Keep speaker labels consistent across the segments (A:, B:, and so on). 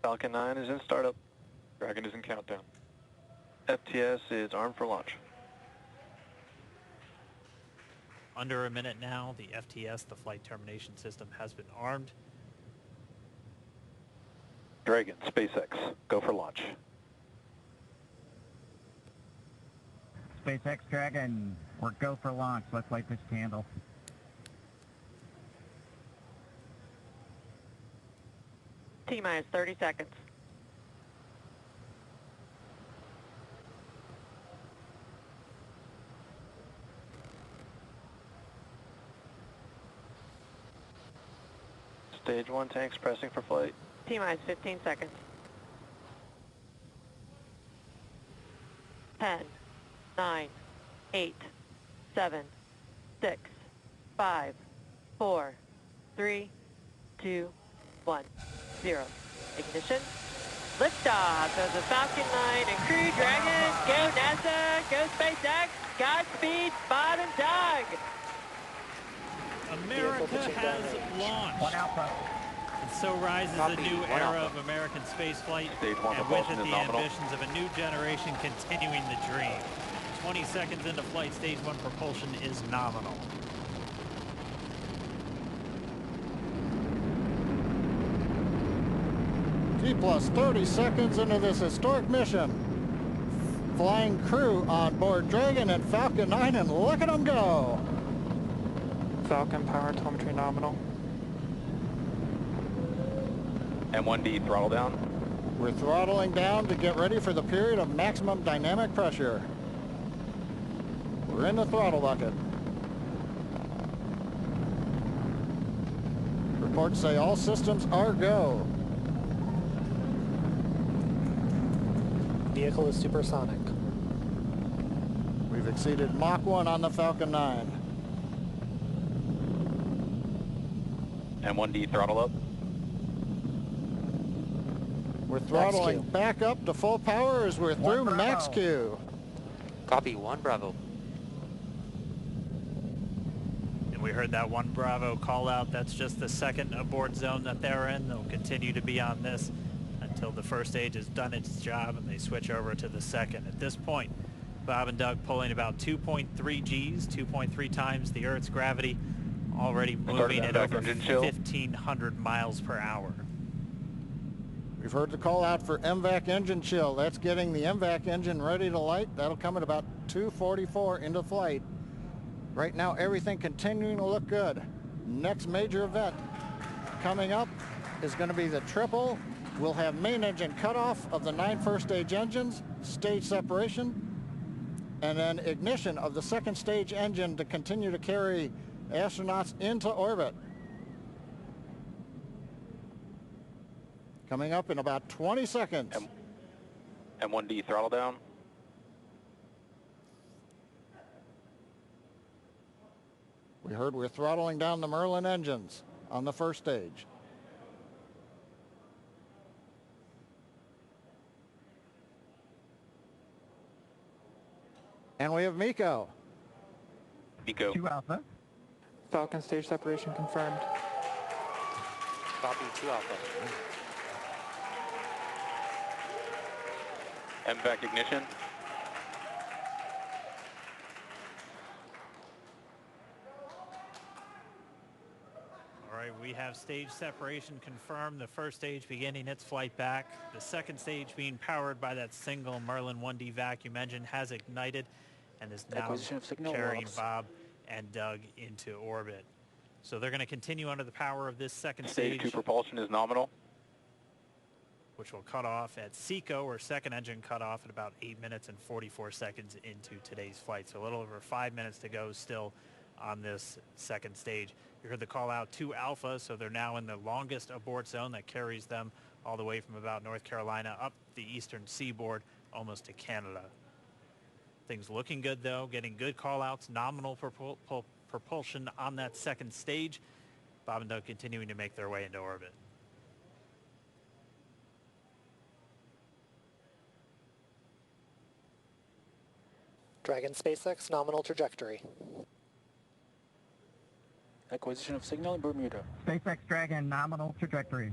A: Falcon 9 is in startup. Dragon is in countdown. FTS is armed for launch.
B: Under a minute now, the FTS, the flight termination system, has been armed.
A: Dragon, SpaceX, go for launch.
C: SpaceX Dragon, we're go for launch. Let's light this candle.
D: T-minus 30 seconds.
A: Stage 1 tanks pressing for flight.
D: T-minus 15 seconds. 10, 9, 8, 7, 6, 5, 4, 3, 2, 1, 0. Ignition. Liftoff of the Falcon 9 and Crew Dragon. Go NASA, go SpaceX, Godspeed, Bob and Doug.
B: America has launched.
C: One Alpha.
B: And so rises a new era of American spaceflight,
A: Stage 1
B: and with
A: propulsion
B: it
A: is
B: the
A: nominal.
B: ambitions of a new generation continuing the dream. 20 seconds into flight, stage 1 propulsion is nominal.
E: T plus 30 seconds into this historic mission. Flying crew on board Dragon and Falcon 9, and look at them go.
F: Falcon power telemetry nominal.
A: M1D throttle down.
E: We're throttling down to get ready for the period of maximum dynamic pressure. We're in the throttle bucket. Reports say all systems are go.
F: Vehicle is supersonic.
E: We've exceeded Mach 1 on the Falcon 9.
A: M1D throttle up.
E: We're throttling back up to full power as we're through max Q.
F: Copy, 1 Bravo.
B: And we heard that 1 Bravo call out. That's just the second abort zone that they're in. They'll continue to be on this until the first stage has done its job and they switch over to the second. At this point, Bob and Doug pulling about 2.3 Gs, 2.3 times the Earth's gravity, already moving at over 1,500 miles per hour.
E: We've heard the call out for MVAC engine chill. That's getting the MVAC engine ready to light. That'll come at about 2:44 into flight. Right now, everything continuing to look good. Next major event coming up is going to be the triple. We'll have main engine cutoff of the 9 first stage engines, stage separation, and then ignition of the second stage engine to continue to carry astronauts into orbit. Coming up in about 20 seconds.
A: M1D throttle down.
E: We heard we're throttling down the Merlin engines on the first stage. And we have MECO.
A: MECO.
C: 2 Alpha.
F: Falcon stage separation confirmed.
G: Copy, 2 Alpha.
A: MVAC ignition.
B: All right, we have stage separation confirmed. The first stage beginning its flight back. The second stage being powered by that single Merlin 1D vacuum engine has ignited and is now carrying Bob and Doug into orbit. So they're going to continue under the power of this second stage.
A: Stage 2 propulsion is nominal.
B: Which will cut off at SECO, or second engine cut off at about 8 minutes and 44 seconds into today's flight. So a little over 5 minutes to go still on this second stage. You heard the call out 2 Alpha, so they're now in the longest abort zone that carries them all the way from about North Carolina up the eastern seaboard almost to Canada. Things looking good though, getting good call outs, nominal propulsion on that second stage. Bob and Doug continuing to make their way into orbit.
H: Dragon SpaceX nominal trajectory.
G: Acquisition of signal in Bermuda.
C: SpaceX Dragon nominal trajectory.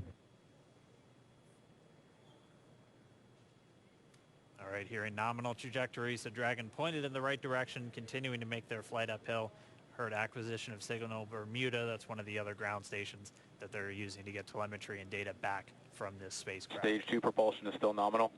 B: All right, here in nominal trajectory, so Dragon pointed in the right direction, continuing to make their flight uphill. Heard acquisition of signal Bermuda. That's one of the other ground stations that they're using to get telemetry and data back from this spacecraft.
A: Stage 2 propulsion is still nominal.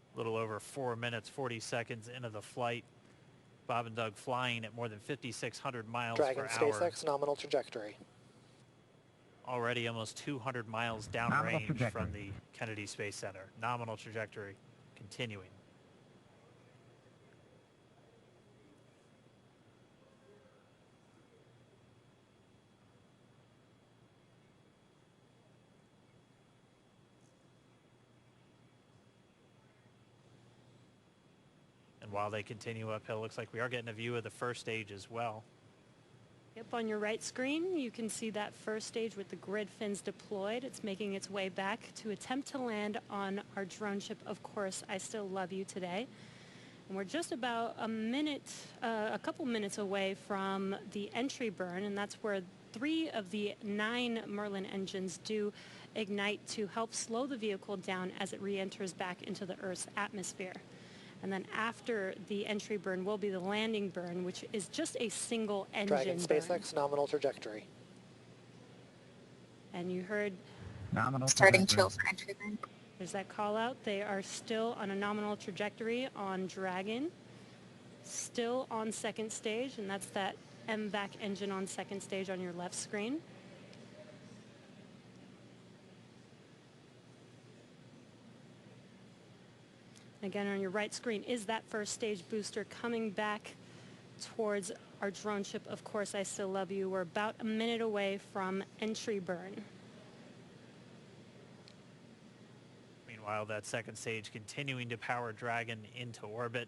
B: A little over 4 minutes, 40 seconds into the flight. Bob and Doug flying at more than 5,600 miles
H: Dragon
B: per hour.
H: SpaceX nominal trajectory.
B: Already almost 200 miles
C: Nominal
B: downrange
C: trajectory.
B: from the Kennedy Space Center. Nominal trajectory continuing. And while they continue uphill, looks like we are getting a view of the first stage as well.
G: Yep, on your right screen, you can see that first stage with the grid fins deployed. It's making its way back to attempt to land on our drone ship, Of Course, I Still Love You today. And we're just about a couple minutes away from the entry burn, and that's where 3 of the 9 Merlin engines do ignite to help slow the vehicle down as it re-enters back into the Earth's atmosphere. And then after the entry burn will be the landing burn, which is just a single engine
H: Dragon
G: burn.
H: SpaceX nominal trajectory.
G: And you heard
C: Nominal
I: Starting
C: trajectory.
I: chill for entry burn.
G: there's that call out. They are still on a nominal trajectory on Dragon, still on second stage, and that's that MVAC engine on second stage on your left screen. Again, on your right screen is that first stage booster coming back towards our drone ship, Of Course, I Still Love You. We're about a minute away from entry burn.
B: Meanwhile, that second stage continuing to power Dragon into orbit.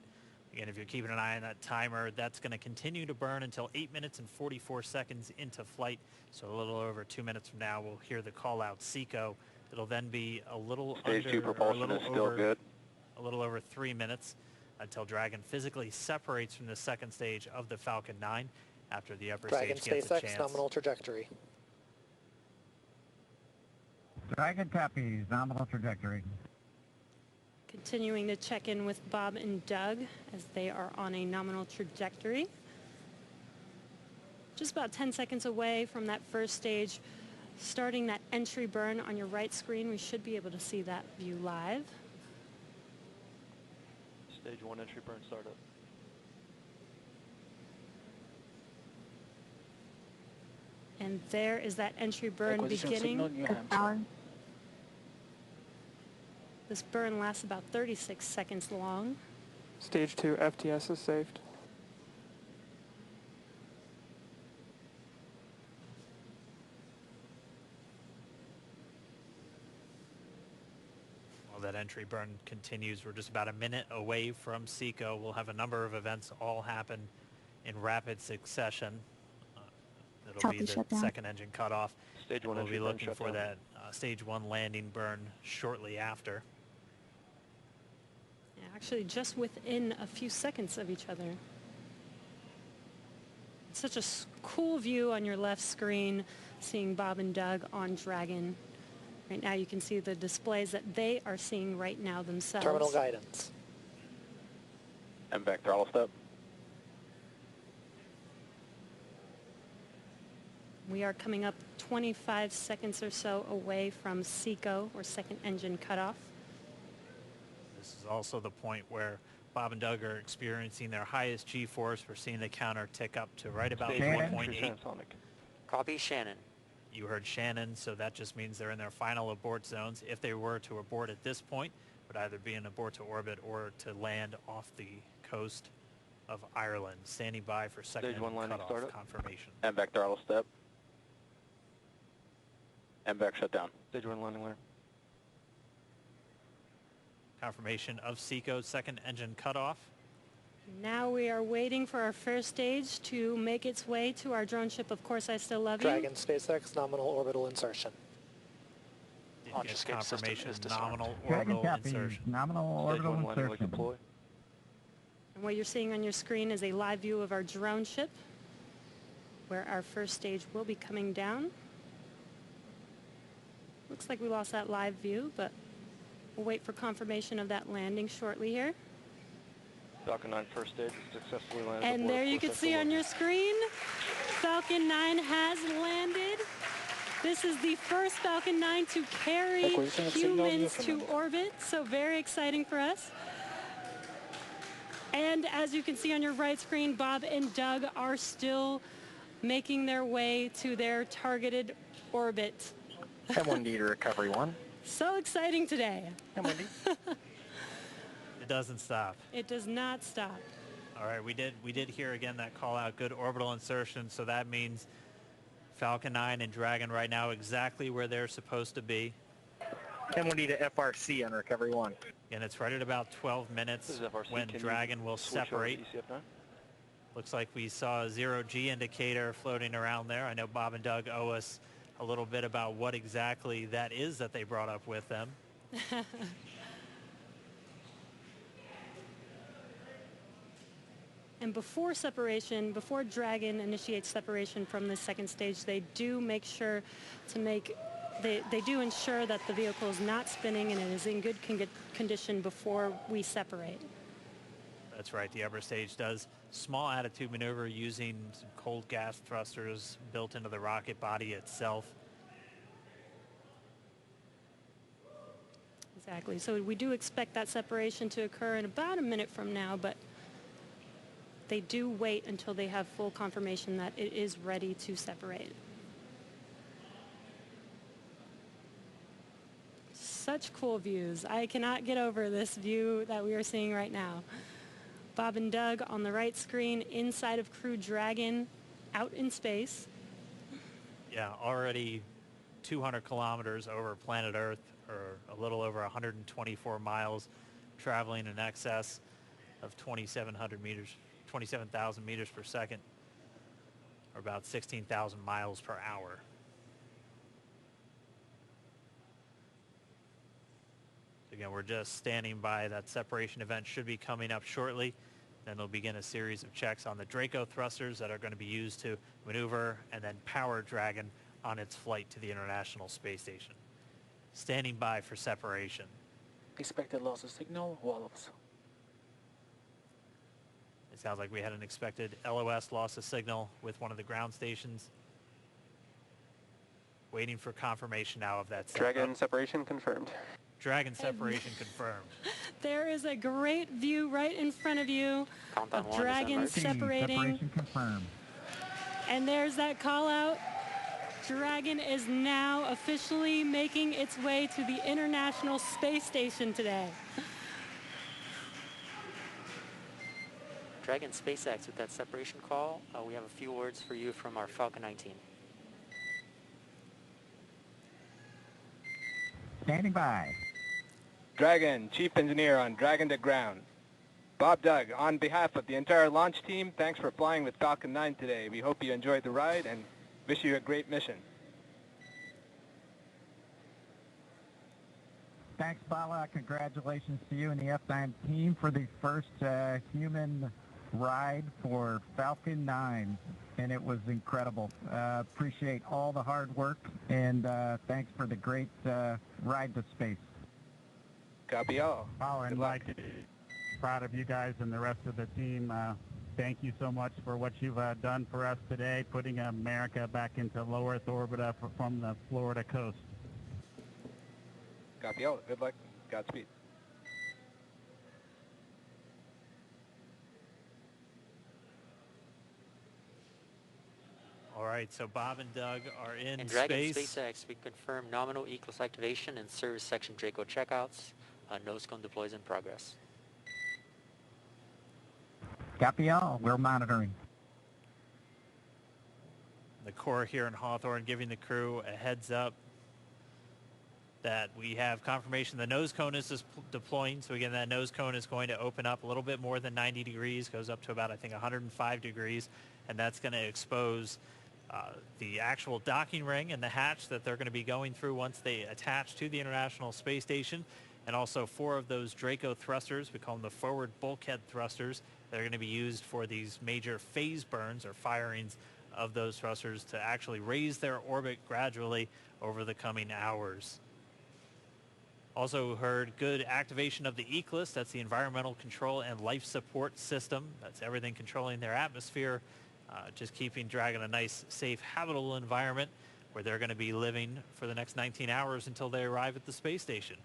B: Again, if you're keeping an eye on that timer, that's going to continue to burn until 8 minutes and 44 seconds into flight. So a little over 2 minutes from now, we'll hear the call out SECO. It'll then be a little
A: Stage 2
B: under, or a
A: propulsion
B: little
A: is still
B: over,
A: good.
B: a little over 3 minutes until Dragon physically separates from the second stage of the Falcon 9 after the upper
H: Dragon
B: stage gets a
H: SpaceX
B: chance.
H: nominal trajectory.
C: Dragon copies. Nominal trajectory.
G: Continuing to check in with Bob and Doug as they are on a nominal trajectory. Just about 10 seconds away from that first stage, starting that entry burn on your right screen. We should be able to see that view live.
A: Stage 1 entry burn startup.
G: And there is that entry burn
F: Acquisition
G: beginning.
F: signal, New Hampshire.
I: Alan.
G: This burn lasts about 36 seconds long.
F: Stage 2 FTS is saved.
B: While that entry burn continues, we're just about a minute away from SECO. We'll have a number of events all happen in rapid succession. It'll
I: Copy,
B: be the
I: shutdown.
B: second engine cutoff.
A: Stage 1
B: We'll
A: entry
B: be
A: burn
B: looking
A: shut
B: for
A: down.
B: that stage 1 landing burn shortly after.
G: Yeah, actually just within a few seconds of each other. It's such a cool view on your left screen, seeing Bob and Doug on Dragon. Right now you can see the displays that they are seeing right now themselves.
H: Terminal guidance.
A: MVAC throttle step.
G: We are coming up 25 seconds or so away from SECO, or second engine cutoff.
B: This is also the point where Bob and Doug are experiencing their highest G-force. We're seeing the counter tick up to right about
A: Stage 1 entry
B: 1.8.
A: transonic.
J: Copy, Shannon.
B: You heard Shannon, so that just means they're in their final abort zones. If they were to abort at this point, it would either be an abort to orbit or to land off the coast of Ireland. Standing by for second
A: Stage 1
B: engine
A: landing
B: cutoff
A: startup.
B: confirmation.
A: MVAC throttle step. MVAC shut down. Stage 1 landing layer.
B: Confirmation of SECO's second engine cutoff.
G: Now we are waiting for our first stage to make its way to our drone ship. Of course, I still love you.
H: Dragon SpaceX nominal orbital insertion.
B: Did
I: Launch
B: get
I: escape system
B: confirmation
I: is disarmed.
B: nominal
C: Dragon
B: orbital
C: copies.
B: insertion.
C: Nominal
A: Stage
C: orbital
A: 1 landing leg
C: insertion.
A: deploy.
G: And what you're seeing on your screen is a live view of our drone ship, where our first stage will be coming down. Looks like we lost that live view, but we'll wait for confirmation of that landing shortly here.
A: Falcon 9 first stage successfully landed.
G: And
A: aboard
G: there you can
A: course
G: see on
A: SL1.
G: your screen, Falcon 9 has landed. This is the first Falcon 9 to carry
H: Acquisition of signal
G: humans to
H: Newfoundland.
G: orbit, so very exciting for us. And as you can see on your right screen, Bob and Doug are still making their way to their targeted orbit.
I: M1D to recovery 1.
G: So exciting today.
I: M1D.
B: It doesn't stop.
G: It does not stop.
B: All right, we did hear again that call out, good orbital insertion, so that means Falcon 9 and Dragon right now exactly where they're supposed to be.
I: M1D to FRC on recovery 1.
B: And it's right at about 12
A: This
B: minutes
A: is FRC.
B: when
A: Can you
B: Dragon will
A: switch over to
B: separate.
A: ECF9?
B: Looks like we saw a 0G indicator floating around there. I know Bob and Doug owe us a little bit about what exactly that is that they brought up with them.
G: And before separation, before Dragon initiates separation from the second stage, they do make sure to they do ensure that the vehicle is not spinning and it is in good condition before we separate.
B: That's right, the upper stage does small attitude maneuver using some cold gas thrusters built into the rocket body itself.
G: Exactly, so we do expect that separation to occur in about a minute from now, but they do wait until they have full confirmation that it is ready to separate. Such cool views. I cannot get over this view that we are seeing right now. Bob and Doug on the right screen inside of Crew Dragon out in space.
B: Yeah, already 200 kilometers over planet Earth, or a little over 124 miles, traveling in excess of 2,700 meters. 27,000 meters per second, or about 16,000 miles per hour. Again, we're just standing by. That separation event should be coming up shortly. Then they'll begin a series of checks on the Draco thrusters that are going to be used to maneuver and then power Dragon on its flight to the International Space Station. Standing by for separation.
I: Expected loss of signal, wallops.
B: It sounds like we had an expected LOS loss of signal with one of the ground stations. Waiting for confirmation now of that.
J: Dragon separation confirmed.
B: Dragon separation confirmed.
G: There is a great view right in front of you
I: Countdown
G: of
I: 1 is
G: Dragon
I: emerged.
G: separating.
C: Separation confirmed.
G: And there's that call out. Dragon is now officially making its way to the International Space Station today.
K: Dragon SpaceX, with that separation call, we have a few words for you from our Falcon 9 team.
C: Standing by.
J: Dragon, Chief Engineer on Dragon to Ground. Bob Doug, on behalf of the entire launch team, thanks for flying with Falcon 9 today. We hope you enjoyed the ride and wish you a great mission.
C: Thanks, Bala. Congratulations to you and the F9 team for the first human ride for Falcon 9, and it was incredible. Appreciate all the hard work, and thanks for the great ride to space.
J: Copy all.
L: Oh,
J: Good
L: and
J: luck.
L: Mike, proud of you guys and the rest of the team. Thank you so much for what you've done for us today, putting America back into low Earth orbit from the Florida coast.
J: Copy all. Good luck. Godspeed.
B: All right, so Bob and Doug are in
K: And Dragon
B: space.
K: SpaceX, we confirm nominal ECLS activation and service section Draco checkouts. Nose cone deploys in progress.
C: Copy all. We're monitoring.
B: The Corps here in Hawthorne giving the crew a heads up that we have confirmation the nose cone is deploying. So again, that nose cone is going to open up a little bit more than 90 degrees, goes up to about, I think, 105 degrees, and that's going to expose the actual docking ring and the hatch that they're going to be going through once they attach to the International Space Station, and also 4 of those Draco thrusters, we call them the forward bulkhead thrusters, that are going to be used for these major phase burns or firings of those thrusters to actually raise their orbit gradually over the coming hours. Also heard good activation of the ECLSS, that's the Environmental Control and Life Support System. That's everything controlling their atmosphere, just keeping Dragon a nice, safe, habitable environment where they're going to be living for the next 19 hours until they arrive at the space station.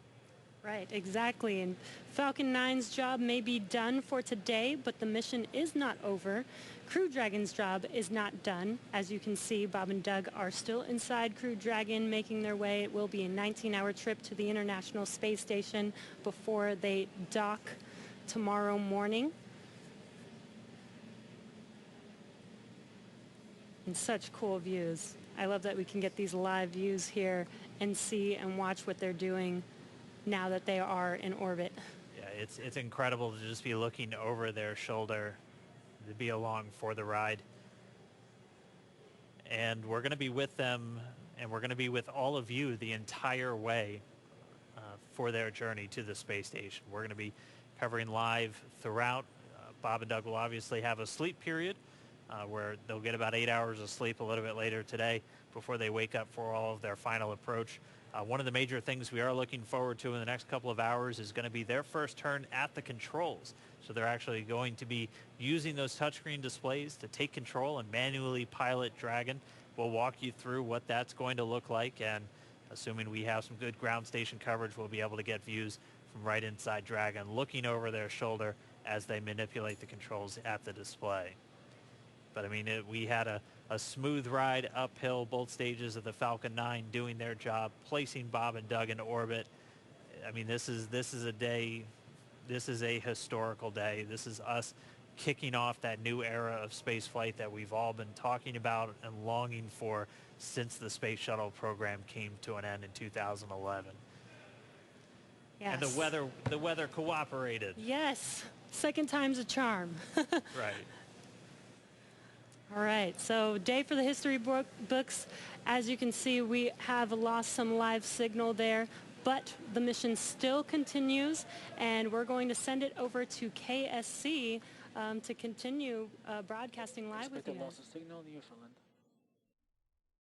G: Right, exactly. And Falcon 9's job may be done for today, but the mission is not over. Crew Dragon's job is not done. As you can see, Bob and Doug are still inside Crew Dragon, making their way. It will be a 19-hour trip to the International Space Station before they dock tomorrow morning. And such cool views. I love that we can get these live views here and see and watch what they're doing now that they are in orbit.
B: Yeah, it's incredible to just be looking over their shoulder, to be along for the ride. And we're going to be with them, and we're going to be with all of you the entire way for their journey to the space station. We're going to be covering live throughout. Bob and Doug will obviously have a sleep period where they'll get about 8 hours of sleep a little bit later today before they wake up for all of their final approach. One of the major things we are looking forward to in the next couple of hours is going to be their first turn at the controls. So they're actually going to be using those touchscreen displays to take control and manually pilot Dragon. We'll walk you through what that's going to look like, and assuming we have some good ground station coverage, we'll be able to get views from right inside Dragon, looking over their shoulder as they manipulate the controls at the display. But I mean, we had a smooth ride uphill, both stages of the Falcon 9 doing their job, placing Bob and Doug in orbit. I mean, this is a day, this is a historical day. This is us kicking off that new era of space flight that we've all been talking about and longing for since the Space Shuttle program came to an end in 2011.
G: Yes.
B: And the weather cooperated.
G: Yes, second time's a charm.
B: Right.
G: All right, so day for the history books. As you can see, we have lost some live signal there, but the mission still continues, and we're going to send it over to KSC to continue broadcasting live with you.
I: Expected loss of signal, Newfoundland.